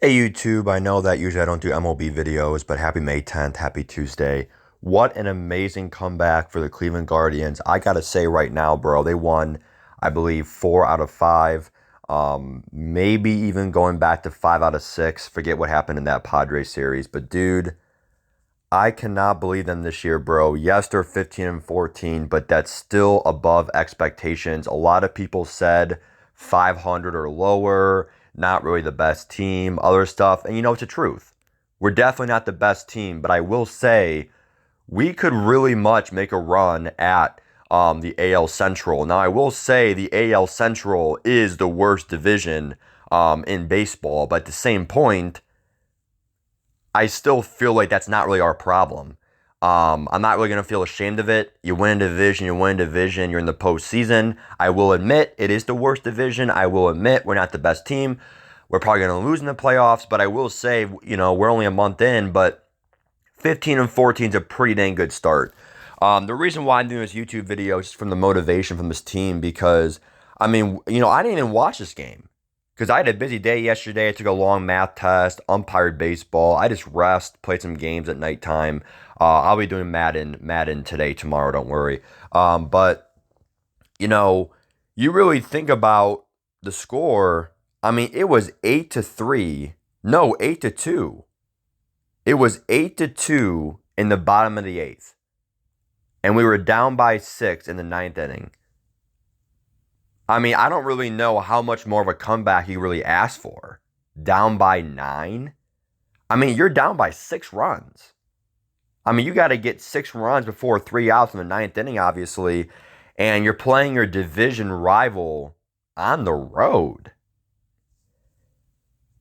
Hey YouTube, I know that usually I don't do MLB videos, but happy May 10th, happy Tuesday. What an amazing comeback for the Cleveland Guardians. I gotta say right now, bro, they won, I believe, 4 out of 5. Maybe even going back to 5 out of 6. Forget what happened in that Padres series. But dude, I cannot believe them this year, bro. Yes, they're 15 and 14, but that's still above expectations. A lot of people said 500 or lower, not really the best team, other stuff. And you know, it's the truth. We're definitely not the best team, but I will say we could really much make a run at the AL Central. Now, I will say the AL Central is the worst division in baseball, but at the same point, I still feel like that's not really our problem. I'm not really going to feel ashamed of it. You win a division, you're in the postseason. I will admit it is the worst division. I will admit we're not the best team. We're probably going to lose in the playoffs, but I will say, we're only a month in, but 15 and 14 is a pretty dang good start. The reason why I'm doing this YouTube video is just from the motivation from this team because, I didn't even watch this game because I had a busy day yesterday. I took a long math test, umpired baseball. I just rest, played some games at nighttime. I'll be doing Madden today, tomorrow. Don't worry. But you know, you really think about the score. I mean, it was 8-3. No, 8-2. It was 8-2 in the bottom of the eighth, and we were down by 6 in the ninth inning. I mean, I don't really know how much more of a comeback you really asked for. Down by 9? I mean, you're down by 6 runs. I mean, you got to get 6 runs before 3 outs in the ninth inning, obviously, and you're playing your division rival on the road.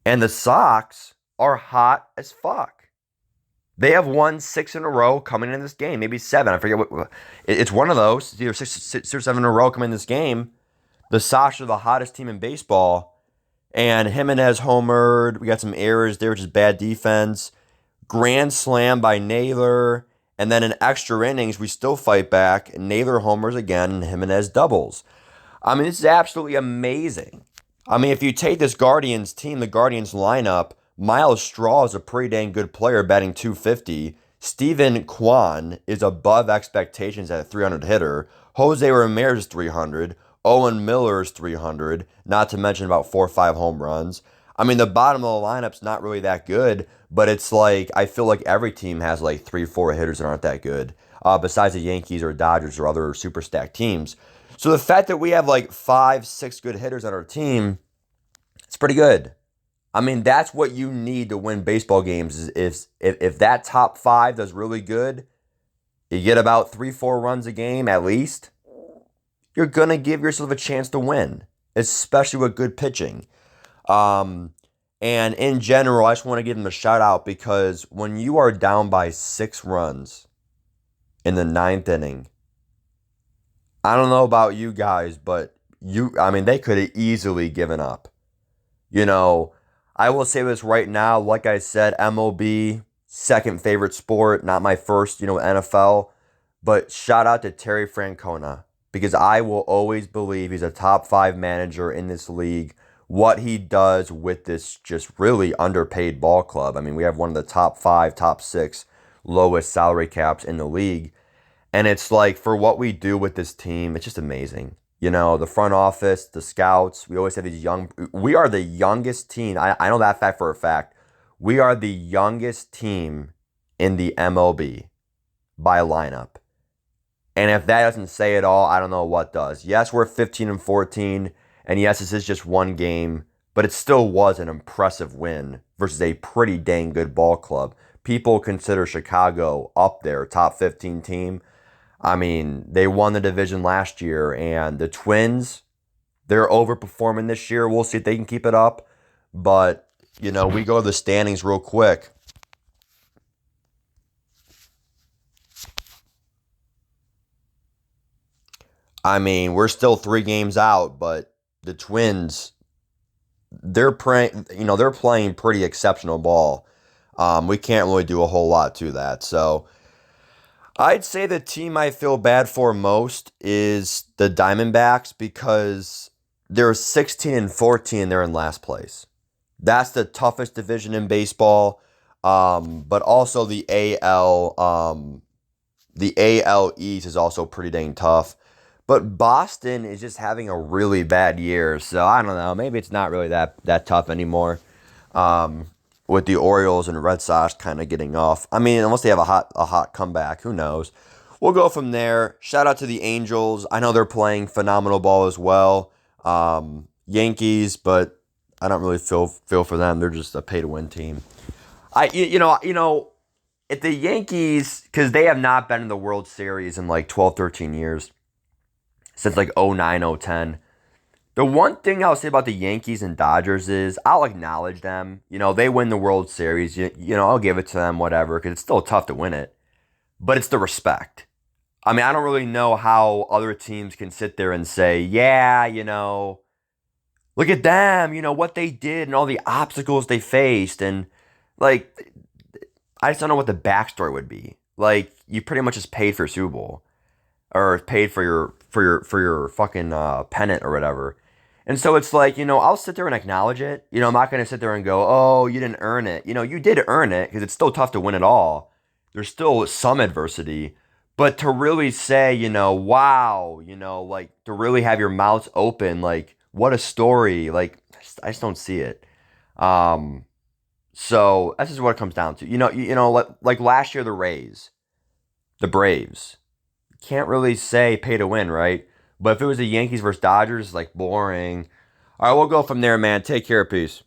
And the Sox are hot as fuck. They have won 6 in a row coming in this game, maybe 7. I forget what. It's one of those. It's either six or 7 in a row coming in this game. The Sox are the hottest team in baseball. And Jimenez homered. We got some errors there, which is bad defense. Grand slam by Naylor. And then in extra innings, we still fight back. Naylor homers again, and Jimenez doubles. I mean, this is absolutely amazing. I mean, if you take this Guardians team, the Guardians lineup, Miles Straw is a pretty dang good player, batting 250. Steven Kwan is above expectations at a 300 hitter. Jose Ramirez is 300. Owen Miller is 300, not to mention about 4 or 5 home runs. I mean, the bottom of the lineup's not really that good, but it's like I feel like every team has like 3 or 4 hitters that aren't that good, besides the Yankees or Dodgers or other super stacked teams. So the fact that we have like 5, 6 good hitters on our team, it's pretty good. I mean, that's what you need to win baseball games. Is if that top 5 does really good, you get about 3, 4 runs a game at least. You're gonna give yourself a chance to win, especially with good pitching. Um, and in general, I just want to give them a shout out because when you are down by 6 runs in the ninth inning, I don't know about you guys, but they could have easily given up. You know, I will say this right now, like I said, MLB, second favorite sport, not my first, NFL. But shout out to Terry Francona because I will always believe he's a top 5 manager in this league. What he does with this just really underpaid ball club. I mean, we have one of the top 5, top 6 lowest salary caps in the league. And it's like for what we do with this team, it's just amazing. The front office, the scouts, we always have these we are the youngest team. I know that fact for a fact. We are the youngest team in the MLB by lineup. And if that doesn't say it all, I don't know what does. Yes, we're 15 and 14. And yes, this is just one game, but it still was an impressive win versus a pretty dang good ball club. People consider Chicago up there, top 15 team. I mean, they won the division last year, and the Twins, they're overperforming this year. We'll see if they can keep it up. But, we go to the standings real quick. I mean, we're still 3 games out, but the Twins, they're playing pretty exceptional ball. We can't really do a whole lot to that. So I'd say the team I feel bad for most is the Diamondbacks because they're 16 and 14. They're in last place. That's the toughest division in baseball. But also the AL East is also pretty dang tough. But Boston is just having a really bad year, so I don't know. Maybe it's not really that tough anymore. Um, with the Orioles and Red Sox kind of getting off. I mean, unless they have a hot comeback, who knows? We'll go from there. Shout out to the Angels. I know they're playing phenomenal ball as well. Yankees, but I don't really feel for them. They're just a pay to win team. If the Yankees, because they have not been in the World Series in like 12, 13 years, since like 09, 010. The one thing I'll say about the Yankees and Dodgers is I'll acknowledge them. They win the World Series. I'll give it to them, whatever, because it's still tough to win it. But it's the respect. I mean, I don't really know how other teams can sit there and say, yeah, look at them, what they did and all the obstacles they faced. And, like, I just don't know what the backstory would be. Like, you pretty much just paid for Super Bowl or paid for your fucking pennant or whatever. And so it's like, I'll sit there and acknowledge it. I'm not going to sit there and go, oh, you didn't earn it. You did earn it because it's still tough to win it all. There's still some adversity. But to really say, wow, like to really have your mouths open, like, what a story. Like, I just don't see it. Um, so this is what it comes down to. Like last year, the Braves. Can't really say pay to win, right? But if it was the Yankees versus Dodgers, like boring. All right, we'll go from there, man. Take care. Peace.